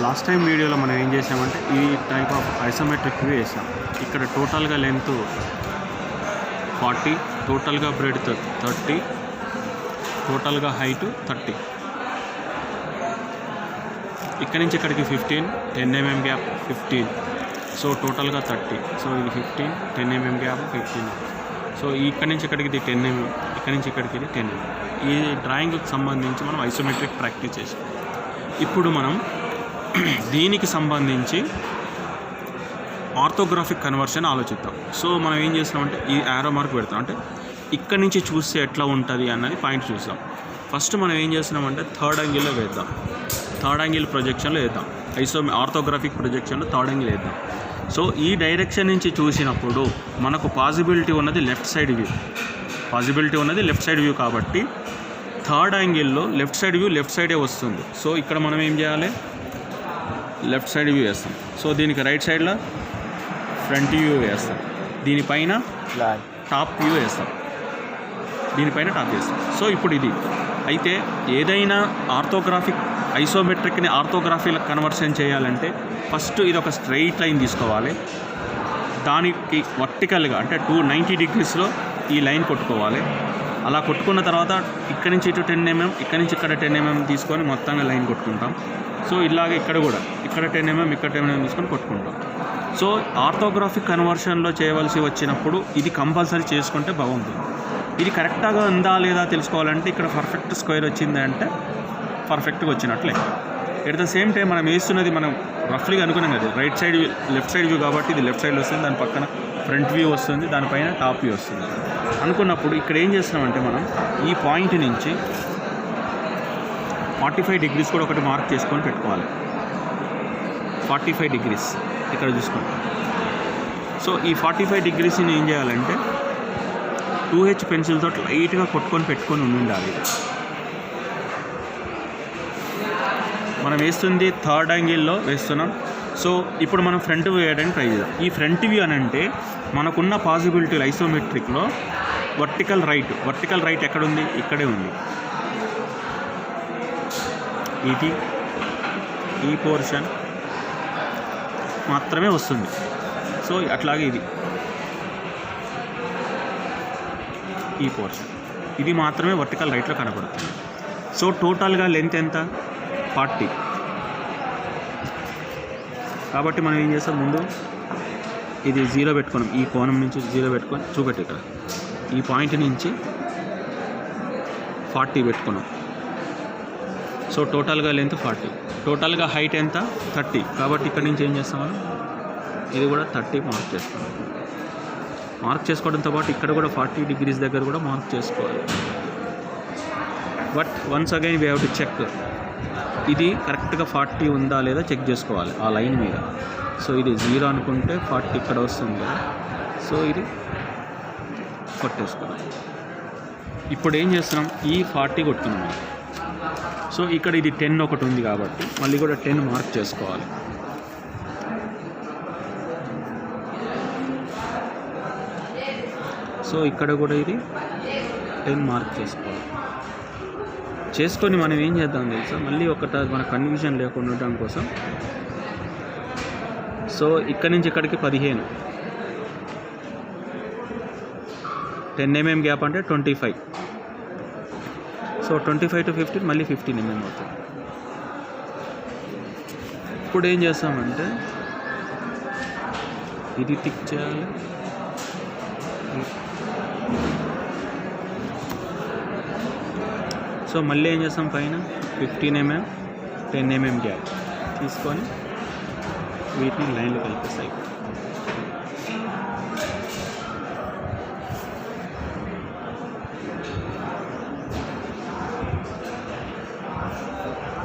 Last time వీడియోలో మనం ఏం చేసామంటే ఈ టైప్ ఆఫ్ ఐసోమెట్రిక్ వ్యూ వేసాం. ఇక్కడ టోటల్గా లెంత్ 40, టోటల్గా బ్రెడ్త్ 30, టోటల్గా హైట్ 30. ఇక్కడ నుంచి ఇక్కడికి 15, 10 mm గ్యాప్ 15, సో టోటల్గా 30. సో ఇది 15, 10 mm గ్యాప్ 15. సో ఇక్కడ నుంచి ఇక్కడికి ఇది 10 mm, ఇక్కడ నుంచి ఇక్కడికి ఇది 10 mm. ఈ డ్రాయింగ్కి సంబంధించి మనం ఐసోమెట్రిక్ ప్రాక్టీస్ చేసాం. ఇప్పుడు మనం దీనికి సంబంధించి ఆర్థోగ్రాఫిక్ కన్వర్షన్ ఆలోచిద్దాం. సో మనం ఏం చేస్తామంటే ఈ యారో మార్క్ పెడతాం, అంటే ఇక్కడ నుంచి చూస్తే ఎట్లా ఉంటుంది అన్నది పాయింట్ చూద్దాం. ఫస్ట్ మనం ఏం చేస్తున్నామంటే థర్డ్ యాంగిల్లో వేద్దాం, థర్డ్ యాంగిల్ ప్రొజెక్షన్లో వేద్దాం. ఆర్థోగ్రాఫిక్ ప్రొజెక్షన్లో థర్డ్ యాంగిల్ వేద్దాం. సో ఈ డైరెక్షన్ నుంచి చూసినప్పుడు మనకు పాసిబిలిటీ ఉన్నది లెఫ్ట్ సైడ్ వ్యూ, పాసిబిలిటీ ఉన్నది లెఫ్ట్ సైడ్ వ్యూ. కాబట్టి థర్డ్ యాంగిల్లో లెఫ్ట్ సైడ్ వ్యూ లెఫ్ట్ సైడే వస్తుంది. సో ఇక్కడ మనం ఏం చేయాలి, లెఫ్ట్ సైడ్ వ్యూ వేస్తాం. సో దీనికి రైట్ సైడ్లో ఫ్రంట్ వ్యూ వేస్తాం, దీనిపైన టాప్ వ్యూ వేస్తాం, దీనిపైన టాప్ వేస్తాం. సో ఇప్పుడు ఇది అయితే ఏదైనా ఆర్థోగ్రాఫిక్ ఐసోమెట్రిక్ని ఆర్థోగ్రఫీలో కన్వర్షన్ చేయాలంటే ఫస్ట్ ఇది ఒక స్ట్రైట్ లైన్ తీసుకోవాలి, దానికి వర్టికల్గా అంటే 290 degreesలో ఈ లైన్ కొట్టుకోవాలి. అలా కొట్టుకున్న తర్వాత ఇక్కడి నుంచి ఇటు 10 mm, ఇక్కడి నుంచి ఇక్కడ 10 mm తీసుకొని మొత్తంగా లైన్ కొట్టుకుంటాం. సో ఇలాగే ఇక్కడ కూడా ఇక్కడ 10 mm, ఇక్కడ 10 mm తీసుకొని కొట్టుకుంటాం. సో ఆర్థోగ్రాఫిక్ కన్వర్షన్లో చేయవలసి వచ్చినప్పుడు ఇది కంపల్సరీ చేసుకుంటే బాగుంటుంది. ఇది కరెక్ట్గా ఉందా లేదా తెలుసుకోవాలంటే ఇక్కడ పర్ఫెక్ట్ స్క్వేర్ వచ్చింది అంటే పర్ఫెక్ట్గా వచ్చినట్లే. ఎట్ ద సేమ్ టైం మనం వేస్తున్నది మనం రఫ్లీగా అనుకున్నాం కదా, right side view left side view కాబట్టి ఇది లెఫ్ట్ సైడ్లో వస్తుంది, దాని పక్కన ఫ్రంట్ వ్యూ వస్తుంది, దానిపైన టాప్ వ్యూ వస్తుంది అనుకున్నప్పుడు ఇక్కడ ఏం చేస్తున్నామంటే మనం ఈ పాయింట్ నుంచి 45 degrees కూడా ఒకటి మార్క్ చేసుకొని పెట్టుకోవాలి. 45 degrees ఇక్కడ చూసుకోండి. సో ఈ 45 degreesని ఏం చేయాలంటే 2H పెన్సిల్తో లైట్గా పెట్టుకొని ఉండాలి. మనం వేస్తుంది థర్డ్ యాంగిల్లో వేస్తున్నాం. సో ఇప్పుడు మనం ఫ్రంట్ వ్యూ వేయడానికి ట్రై చేద్దాం. ఈ ఫ్రంట్ వ్యూ అని అంటే మనకున్న పాసిబిలిటీలు ఐసోమెట్రిక్లో వర్టికల్ రైట్ ఎక్కడుంది, ఇక్కడే ఉంది. ఇది ఈ పోర్షన్ మాత్రమే వస్తుంది. సో అట్లాగే ఇది ఈ పోర్షన్ ఇది మాత్రమే వర్టికల్ రైట్లో కనబడుతుంది. సో టోటల్గా లెంత్ ఎంత, 40. కాబట్టి మనం ఏం చేస్తాం, ముందు ఇది 0 పెట్టుకున్నాం, ఈ కోణం నుంచి 0 పెట్టుకొని చూపెట్టి ఇక్కడ ఈ పాయింట్ నుంచి 40 పెట్టుకున్నాం. సో టోటల్గా లెంత్ 40, టోటల్గా హైట్ ఎంత 30. కాబట్టి ఇక్కడ నుంచి ఏం చేస్తాం మనం, ఇది కూడా 30 మార్క్ చేస్తాం. మార్క్ చేసుకోవడంతో పాటు ఇక్కడ కూడా 40 degrees దగ్గర కూడా మార్క్ చేసుకోవాలి. But once again we have to check, ఇది కరెక్ట్గా 40 ఉందా లేదా చెక్ చేసుకోవాలి ఆ లైన్ మీద. సో ఇది 0 అనుకుంటే 40 ఇక్కడ వస్తుంది కదా, సో ఇది కొట్టేసుకున్నాం. ఇప్పుడు ఏం చేస్తున్నాం, ఈ 40 కొట్టుకున్నాం. సో ఇక్కడ ఇది 10 ఒకటి ఉంది కాబట్టి మళ్ళీ కూడా 10 మార్క్ చేసుకోవాలి. సో ఇక్కడ కూడా ఇది 10 మార్క్ చేసుకోవాలి. చేసుకొని మనం ఏం చేద్దాం తెలుసా, మళ్ళీ మన కన్ఫ్యూజన్ లేకుండా ఉండడం కోసం సో ఇక్కడ నుంచి ఇక్కడికి 15, 10 mm గ్యాప్ అంటే 25. సో 25 to 15 మళ్ళీ 15 mm అవుతుంది. ఇప్పుడు ఏం చేస్తామంటే ఇది టిక్ చేయాలి. సో మళ్ళీ ఏం చేస్తాం, పైన 15 mm, 10 mm గ్యాప్ తీసుకొని వీటిని లైన్లో కలిపేస్తాయి.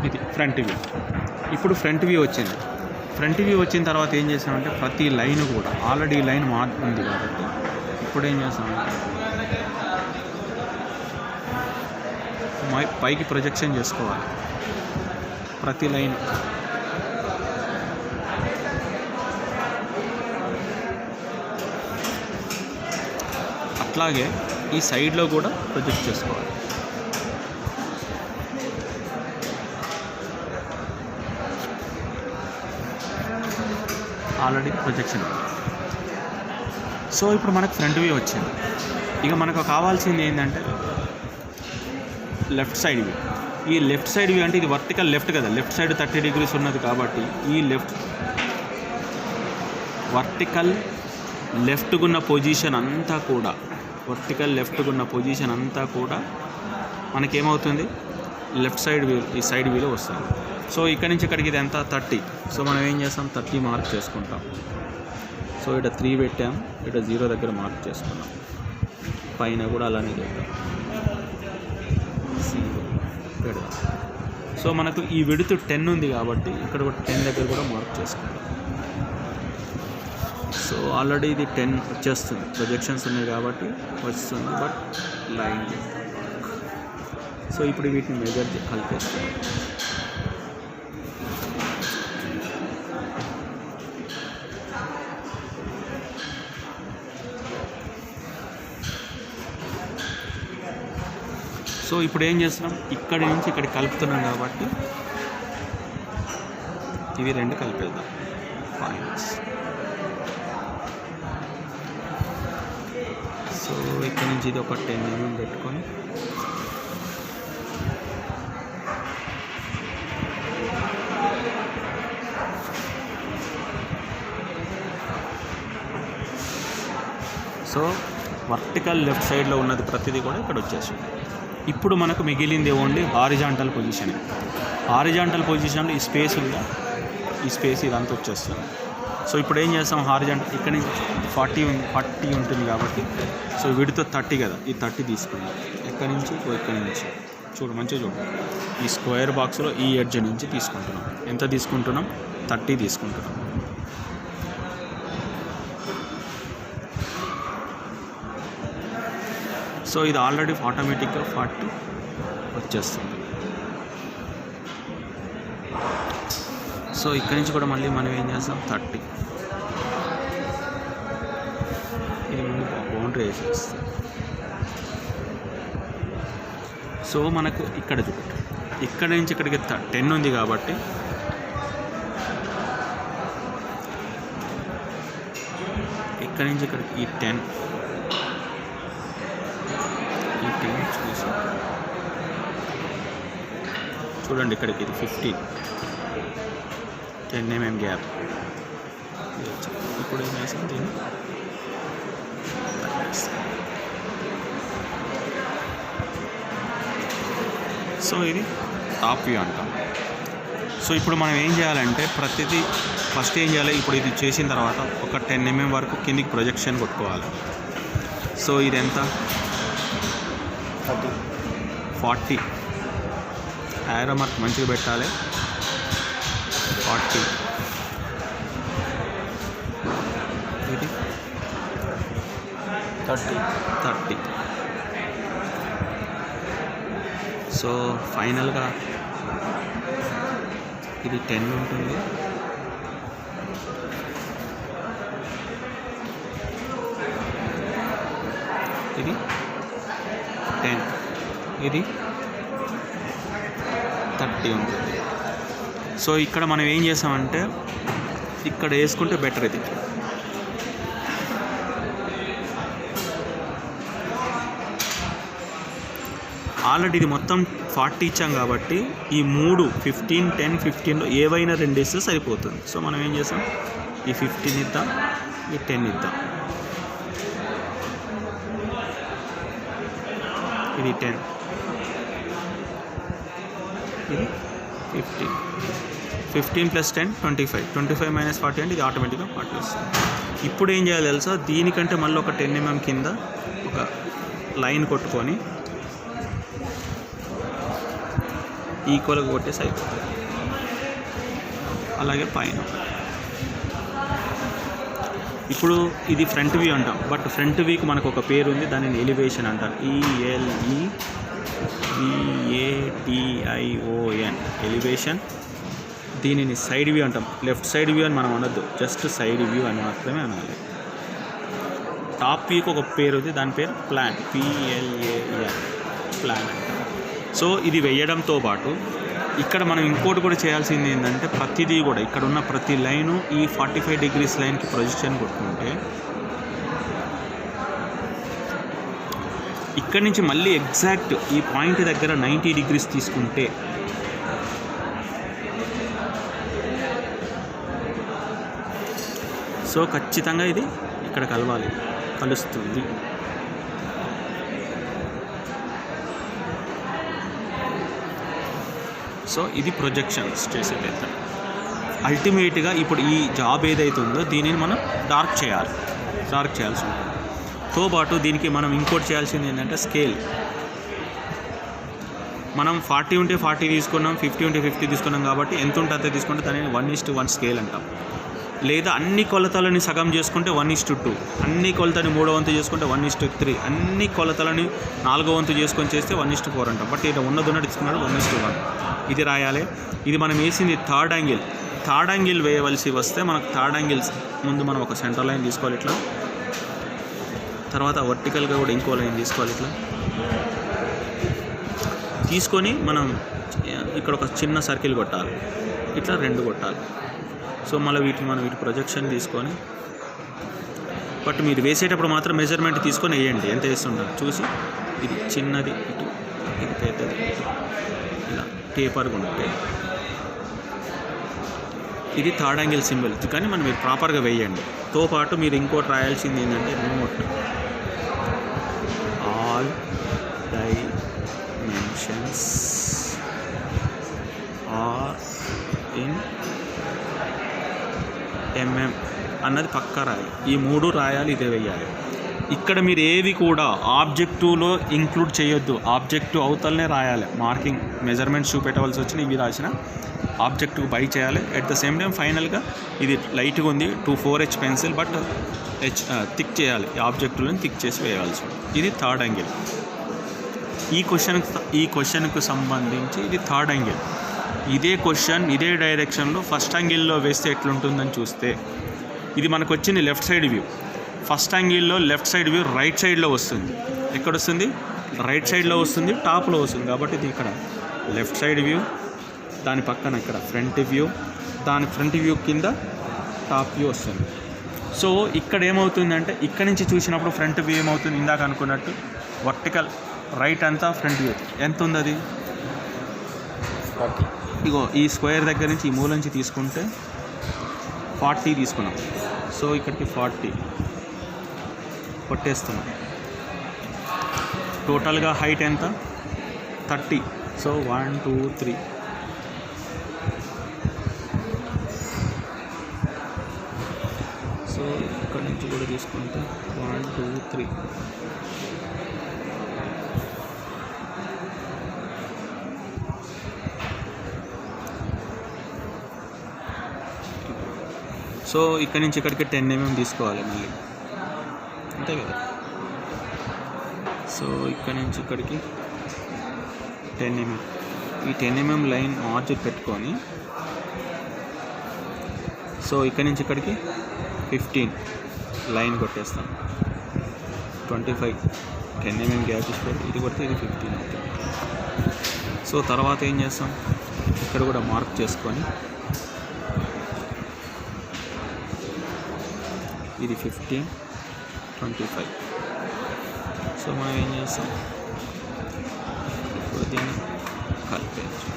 ఇది ఫ్రంట్ వ్యూ. ఇప్పుడు ఫ్రంట్ వ్యూ వచ్చింది. ఫ్రంట్ వ్యూ వచ్చిన తర్వాత ఏం చేస్తామంటే ప్రతి లైన్ కూడా ఆల్రెడీ లైన్ ఉంది కాబట్టి ఇప్పుడు ఏం చేస్తామంటే పైకి ప్రొజెక్షన్ చేసుకోవాలి ప్రతి లైన్. అట్లాగే ఈ సైడ్లో కూడా ప్రొజెక్ట్ చేసుకోవాలి. Already projection. సో ఇప్పుడు మనకు ఫ్రంట్ వ్యూ వచ్చింది. ఇక మనకు కావాల్సింది ఏంటంటే లెఫ్ట్ సైడ్ వ్యూ. ఈ లెఫ్ట్ సైడ్ వ్యూ అంటే ఇది వర్టికల్ లెఫ్ట్ కదా, లెఫ్ట్ సైడ్ 30 degrees ఉన్నది కాబట్టి ఈ వర్టికల్ లెఫ్ట్కున్న పొజిషన్ అంతా కూడా మనకేమవుతుంది, లెఫ్ట్ సైడ్ వ్యూ, ఈ సైడ్ వ్యూలో వస్తుంది. సో ఇక్కడి నుంచి ఇక్కడికి ఇది ఎంత 30. సో మనం ఏం చేస్తాం, 30 మార్క్ చేసుకుంటాం. సో ఇక్కడ 3 పెట్టాం, ఇక్కడ 0 దగ్గర మార్క్ చేసుకున్నాం. పైన కూడా అలానే చేద్దాం, 0 పెడదాం. సో మనకు ఈ విడుతు 10 ఉంది కాబట్టి ఇక్కడ కూడా 10 దగ్గర కూడా మార్క్ చేసుకుంటాం. సో ఆల్రెడీ ఇది 10 వచ్చేస్తుంది, ప్రొజెక్షన్స్ ఉన్నాయి కాబట్టి వస్తుంది, బట్ లైన్. సో ఇప్పుడు వీటిని మెజర్ కలిపేస్తాం. సో ఇప్పుడు ఏం చేస్తున్నాం, ఇక్కడి నుంచి ఇక్కడికి కలుపుతున్నాం కాబట్టి ఇవి 2 కలిపేద్దాం. పాయింట్స్. సో ఇక్కడ నుంచి ఇది ఒక 10 mm పెట్టుకొని సో వర్టికల్ లెఫ్ట్ సైడ్లో ఉన్నది ప్రతిదీ కూడా ఇక్కడ వచ్చేసింది. ఇప్పుడు మనకు మిగిలింది ఓన్లీ హారిజాంటల్ పొజిషన్. హారిజాంటల్ పొజిషన్లో ఈ స్పేస్ ఉందా, ఈ స్పేస్ ఇదంతా వచ్చేస్తుంది. సో ఇప్పుడు ఏం చేస్తాం, హారిజాంటల్ ఇక్కడ నుంచి 40 ఉంటుంది కాబట్టి, సో వీటితో 30 కదా, ఈ 30 తీసుకున్నాం. ఎక్కడి నుంచి, ఇక్కడి నుంచి చూడు, మంచిగా చూడు. ఈ స్క్వేర్ బాక్స్లో ఈ ఎడ్జ్ నుంచి తీసుకుంటున్నాం. ఎంత తీసుకుంటున్నాం, 30 తీసుకుంటున్నాం. సో ఇది ఆల్రెడీ ఆటోమేటిక్గా 40 వచ్చేస్తుంది. సో ఇక్కడి నుంచి కూడా మళ్ళీ మనం ఏం చేస్తాం, 30. ఇది ముందు బౌండరీ వేసేస్తాం. సో మనకు ఇక్కడ చూడండి, ఇక్కడ నుంచి ఇక్కడికి 10 ఉంది కాబట్టి ఇక్కడ నుంచి ఇక్కడికి ఈ 10 చూసి చూడండి, ఇక్కడికి ఇది 15, 10 mm గ్యాప్. ఇప్పుడు ఏం చేస్తాం, దీన్ని సో ఇది టాప్ వ్యూ అంటాం. సో ఇప్పుడు మనం ఏం చేయాలంటే ప్రతిదీ ఫస్ట్ ఏం చేయాలి, ఇప్పుడు ఇది చేసిన తర్వాత ఒక 10 mm వరకు కిందికి ప్రొజెక్షన్ కొట్టుకోవాలి. సో ఇది ఎంత, 40. యారో మార్క్ మంచిగా పెట్టాలి. 40. ఇది 30. సో ఫైనల్గా ఇది 10 ఉంటుంది. ఇది 10, ఇది 30 ఉంటుంది. సో ఇక్కడ మనం ఏం చేసామంటే ఇక్కడ వేసుకుంటే బెటర్. ఇది ఆల్రెడీ ఇది మొత్తం 40 ఇచ్చాం కాబట్టి ఈ 3 15, 10, 15లో ఏవైనా 2 ఇస్తే సరిపోతుంది. సో మనం ఏం చేస్తాం, ఈ 15 ఇద్దాం, ఈ 10 ఇద్దాం. ఇది 10, ఇది 15. 15 + 10 25. 25 - 40 అంటే ఇది ఆటోమేటిక్గా 40 వస్తుంది. ఇప్పుడు ఏం చేయాలి తెలుసా, దీనికంటే మళ్ళీ ఒక 10 mm కింద ఒక లైన్ కొట్టుకొని ఈక్వల్గా కొట్టేసి అయిపోతుంది. అలాగే పైన ఇప్పుడు ఇది ఫ్రంట్ వ్యూ అంటాం, బట్ ఫ్రంట్ వ్యూకి మనకు ఒక పేరు ఉంది, దానిని ఎలివేషన్ అంటారు. ELEVATION elevation. దీనిని సైడ్ వ్యూ అంటాం. లెఫ్ట్ సైడ్ వ్యూ అని మనం అనొద్దు, జస్ట్ సైడ్ వ్యూ అని మాత్రమే అనాలి. టాప్ వ్యూకి ఒక పేరు ఉంది, దాని పేరు ప్లాన్, PLAN, ప్లాన్ అంటాం. సో ఇది వేయడంతో పాటు ఇక్కడ మనం ఇంకోటి కూడా చేయాల్సింది ఏంటంటే ప్రతిదీ కూడా ఇక్కడ ఉన్న ప్రతి లైను ఈ 45 డిగ్రీస్ లైన్కి ప్రొజెక్షన్ కొట్టుకుంటే ఇక్కడి నుంచి మళ్ళీ ఎగ్జాక్ట్ ఈ పాయింట్ దగ్గర 90 డిగ్రీస్ తీసుకుంటే సో ఖచ్చితంగా ఇది ఇక్కడ కలుస్తుంది. సో ఇది ప్రొజెక్షన్స్ చేసే మెథడ్. అల్టిమేట్గా ఇప్పుడు ఈ జాబ్ ఏదైతే ఉందో దీనిని మనం డార్క్ చేయాల్సి ఉంటుంది. తో పాటు దీనికి మనం ఇంకోటి చేయాల్సింది ఏంటంటే స్కేల్. మనం 40 ఉంటే 40 తీసుకున్నాం, 50 ఉంటే 50 తీసుకున్నాం కాబట్టి ఎంత ఉంటే అంతే తీసుకుంటే దానిని 1:1 స్కేల్ అంటాం. లేదా అన్ని కొలతలని సగం చేసుకుంటే 1:2, అన్ని కొలతని 3వ వంతు చేసుకుంటే 1:3, అన్ని కొలతలని 4వ వంతు చేసుకొని చేస్తే 1:4 అంటాం. బట్ ఇక్కడ ఉన్నది తీసుకున్నాడు 1:1. ఇది రాయాలి. ఇది మనం వేసింది థర్డ్ యాంగిల్ వేయవలసి వస్తే మనకు థర్డ్ యాంగిల్స్ ముందు మనం ఒక సెంటర్ లైన్ తీసుకోవాలి ఇట్లా, తర్వాత వర్టికల్గా కూడా ఇంకో లైన్ తీసుకోవాలి ఇట్లా తీసుకొని మనం ఇక్కడ ఒక చిన్న సర్కిల్ కొట్టాలి, ఇట్లా 2 కొట్టాలి. సో మళ్ళీ మనం వీటి ప్రొజెక్షన్ తీసుకొని, బట్ మీరు వేసేటప్పుడు మాత్రం మెజర్మెంట్ తీసుకొని వేయండి ఎంత వేస్తున్నారు చూసి. ఇది చిన్నది ఇటు, ఇది పెద్దది ఇలా టేపర్గా ఉంటాయి. ఇది థర్డ్ యాంగిల్ సింబల్, కానీ మనం మీరు ప్రాపర్గా వేయండి. తో పాటు మీరు ఇంకోటి రాయాల్సింది ఏంటంటే note all dimensions are in mm అన్నది పక్కా రాయాలి. ఈ 3 రాయాలి, ఇదే వేయాలి. ఇక్కడ మీరు ఏవి కూడా ఆబ్జెక్టివ్లో ఇంక్లూడ్ చేయొద్దు, ఆబ్జెక్టివ్ అవతలనే రాయాలి. మార్కింగ్ మెజర్మెంట్స్ చూపెట్టవలసి వచ్చిన ఇవి రాసిన ఆబ్జెక్టివ్ బై చేయాలి. అట్ ద సేమ్ టైం ఫైనల్గా ఇది లైట్గా ఉంది 4H పెన్సిల్, బట్ థిక్ చేయాలి, ఆబ్జెక్టివ్లను థిక్ చేసి వేయవలసి ఉంది. ఇది థర్డ్ యాంగిల్. ఈ క్వశ్చన్కు సంబంధించి ఇది థర్డ్ యాంగిల్. ఇదే క్వశ్చన్ ఇదే డైరెక్షన్లో ఫస్ట్ యాంగిల్లో వేస్తే ఎట్లుంటుందని చూస్తే, ఇది మనకు వచ్చింది లెఫ్ట్ సైడ్ వ్యూ. ఫస్ట్ యాంగిల్లో లెఫ్ట్ సైడ్ వ్యూ రైట్ సైడ్లో వస్తుంది. ఎక్కడ వస్తుంది? రైట్ సైడ్లో వస్తుంది, టాప్లో వస్తుంది. కాబట్టి ఇది ఇక్కడ లెఫ్ట్ సైడ్ వ్యూ, దాని పక్కన ఇక్కడ ఫ్రంట్ వ్యూ, దాని ఫ్రంట్ వ్యూ కింద టాప్ వ్యూ వస్తుంది. సో ఇక్కడ ఏమవుతుందంటే ఇక్కడ నుంచి చూసినప్పుడు ఫ్రంట్ వ్యూ ఏమవుతుంది, ఇందాక అనుకున్నట్టు వర్టికల్ రైట్ అంతా ఫ్రంట్ వ్యూ ఎంత ఉంది, అది 40. ఇగో ఈ స్క్వేర్ దగ్గర నుంచి ఈ మూల నుంచి తీసుకుంటే 40 తీసుకున్నాం. సో ఇక్కడికి 40 కొట్టేస్తున్నాం. టోటల్గా హైట్ ఎంత? 30. సో 1 2 3. సో ఇక్కడ నుంచి కూడా తీసుకుంటే 1 2 3. సో ఇక్కడ నుంచి ఇక్కడికి 10 mm తీసుకోవాలి మళ్ళీ, అంతే కదా. సో ఇక్కడ నుంచి ఇక్కడికి 10 mm, ఈ 10 mm లైన్ మార్చి పెట్టుకొని, సో ఇక్కడ నుంచి ఇక్కడికి 15 లైన్ కొట్టేస్తాం. 25 10 mm గ్యాప్ ఇచ్చిపోతే ఇది కొడితే ఇది 15 అవుతుంది. సో తర్వాత ఏం చేస్తాం, ఇక్కడ కూడా మార్క్ చేసుకొని ఇది 15 25. సో మనం ఏం చేస్తాం, ఇప్పుడు దీన్ని కలిపేయచ్చు.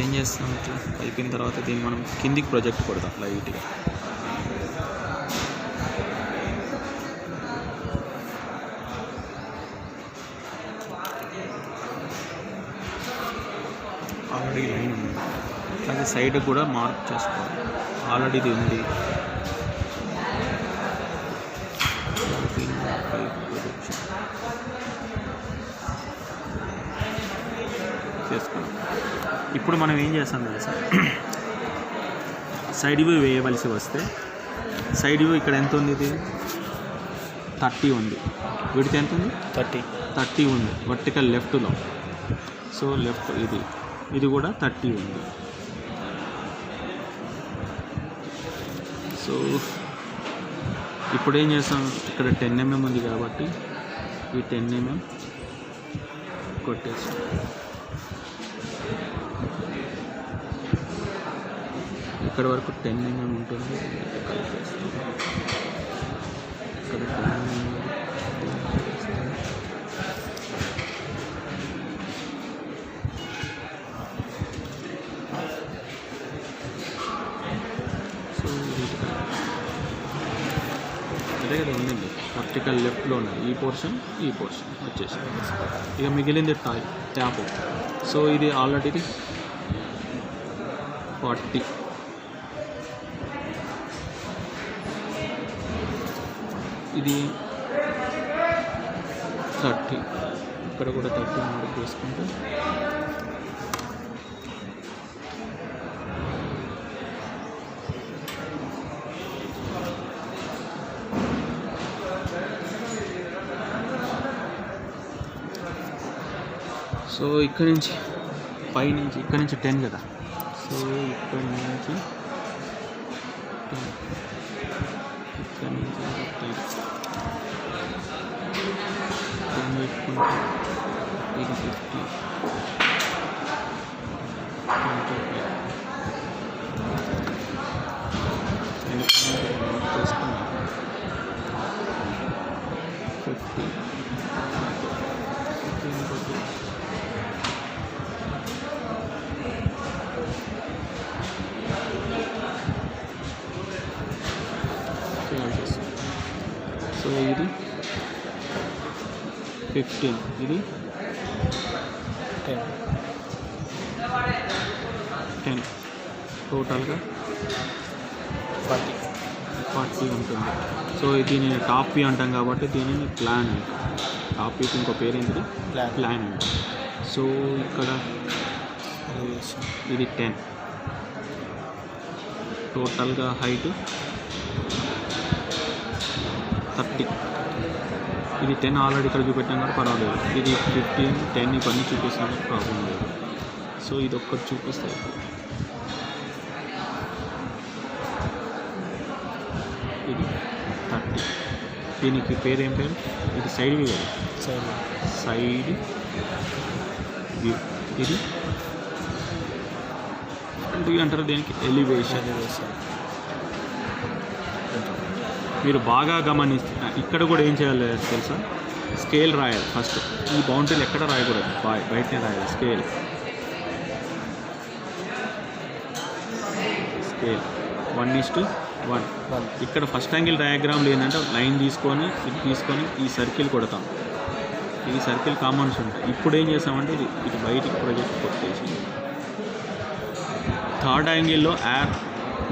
ఏం చేస్తాం, ఇట్లా కలిపిన తర్వాత దీన్ని మనం కిందికి ప్రొజెక్ట్ కొడతాం లైట్గా. ఆల్రెడీ లైన్ ఉంది, అలాగే సైడ్ కూడా మార్క్ చేసుకోవాలి. ఆల్రెడీ ఇది ఉంది. చేసుకున్నాం. ఇప్పుడు మనం ఏం చేస్తాం తెలుసా, సైడ్ వ్యూ వేయవలసి వస్తే సైడ్ వ్యూ ఇక్కడ ఎంత ఉంది, ఇది 30 ఉంది. వీటికి ఎంత ఉంది? 30 ఉంది వర్టికల్ లెఫ్ట్లో. సో లెఫ్ట్ ఇది కూడా 30 ఉంది. సో ఇప్పుడు ఏం చేస్తాం, ఇక్కడ 10 mm ఉంది కాబట్టి ఈ 10 mm కొట్టేసి ఇక్కడ వరకు 10 mm ఉంటుంది. కలిపేస్తాం. ఇక్కడ 10 mm. సో అదే కదా ఉందండి, వర్టికల్ లెఫ్ట్లో ఉన్నది ఈ పోర్షన్ వచ్చేసి. ఇక మిగిలింది ట్యాప్. సో ఇది ఆల్రెడీ 40, ఇది 30, ఇక్కడ కూడా 30 మార్క్ వేసుకుంటే సో ఇక్కడ నుంచి పైనుంచి ఇక్కడ నుంచి 10 కదా. సో ఇక్కడ నుంచి 10, ఇక్కడ నుంచి 10 పెట్టుకుంటే ఇది 50, 25 చేసుకున్నాం 50. సో ఇది 15, ఇది 10, టోటల్గా 40 ఉంటుంది. సో దీనిని టాప్ వ్యూ అంటాం కాబట్టి దీనిని ప్లాన్ అంటాం. టాప్ వ్యూకి ఇంకో పేరు ఏంటిది? ప్లాన్ అంటాం. సో ఇక్కడ ఇది 10, టోటల్గా హైట్ 30. ఇది 10 ఆల్రెడీ ఇక్కడ చూపెట్టాం కూడా పర్వాలేదు. ఇది 15, 10 ఇవన్నీ చూపిస్తాను, ప్రాబ్లం లేదు. సో ఇది ఒక్కటి చూపిస్తాయి. ఇది 30, దీనికి పేరు ఏం పేరు? ఇది సైడ్ వ్యూ కదా, సైడ్ వ్యూ. ఇది ఫ్రంట్ వ్యూ అంటారు, దీనికి ఎలివేషన్. మీరు బాగా గమనిస్తే ఇక్కడ కూడా ఏం చేయాలి తెలుసా? స్కేల్ రాయాలి ఫస్ట్. ఈ బౌండరీలు ఎక్కడ రాయకూడదు, బయటనే రాయాలి. స్కేల్ 1:1. ఇక్కడ ఫస్ట్ యాంగిల్ డయాగ్రామ్లో ఏంటంటే లైన్ తీసుకొని ఇది తీసుకొని ఈ సర్కిల్ కొడతాం. ఈ సర్కిల్ కామన్స్ ఉంటాయి. ఇప్పుడు ఏం చేస్తామంటే ఇది బయటికి ప్రొజెక్ట్ కొట్టేసి థర్డ్ యాంగిల్లో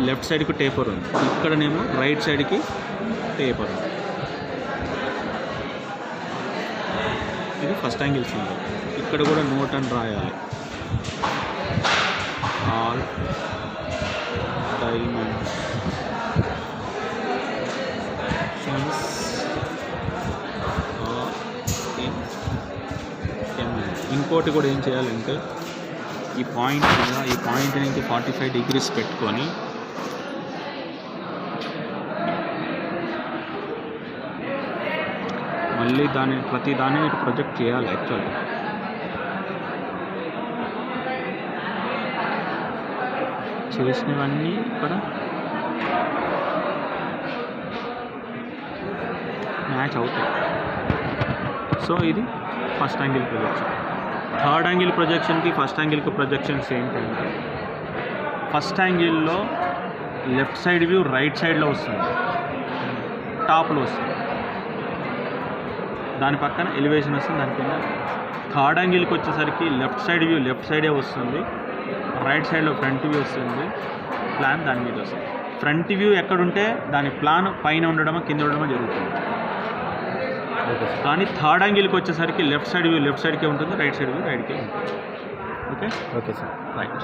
లెఫ్ట్ సైడ్కి టేపర్ ఉంది, ఇక్కడనేమో రైట్ సైడ్కి టేపర్ ఉంది. ఇది ఫస్ట్ యాంగిల్ సింబల్. ఇక్కడ కూడా నోట్ అని రాయాలి. All dimensions. ఇంకోటి కూడా ఏం చేయాలంటే ఈ పాయింట్ నుంచి 45 degrees పెట్టుకొని మళ్ళీ ప్రతి దాన్ని ఇటు ప్రొజెక్ట్ చేయాలి. యాక్చువల్గా చేసినవన్నీ ఇక్కడ మ్యాచ్ అవుతాయి. సో ఇది first angle projection. Third angle ప్రొజెక్షన్కి ఫస్ట్ యాంగిల్కి ప్రొజెక్షన్స్ ఏంటంటే, ఫస్ట్ యాంగిల్లో లెఫ్ట్ సైడ్ వ్యూ రైట్ సైడ్లో వస్తుంది, టాప్లో వస్తుంది, దాని పక్కన ఎలివేషన్ వస్తుంది, దాని కింద. థర్డ్ యాంగిల్కి వచ్చేసరికి లెఫ్ట్ సైడ్ వ్యూ లెఫ్ట్ సైడే వస్తుంది, రైట్ సైడ్లో ఫ్రంట్ వ్యూ వస్తుంది, ప్లాన్ దాని మీద వస్తుంది. ఫ్రంట్ వ్యూ ఎక్కడుంటే దాని ప్లాన్ పైన ఉండడమో కింద ఉండడమో జరుగుతుంది. కానీ థర్డ్ యాంగిల్కి వచ్చేసరికి లెఫ్ట్ సైడ్ వ్యూ లెఫ్ట్ సైడ్కే ఉంటుంది, రైట్ సైడ్ వ్యూ రైట్కే ఉంటుంది. Okay sir, right.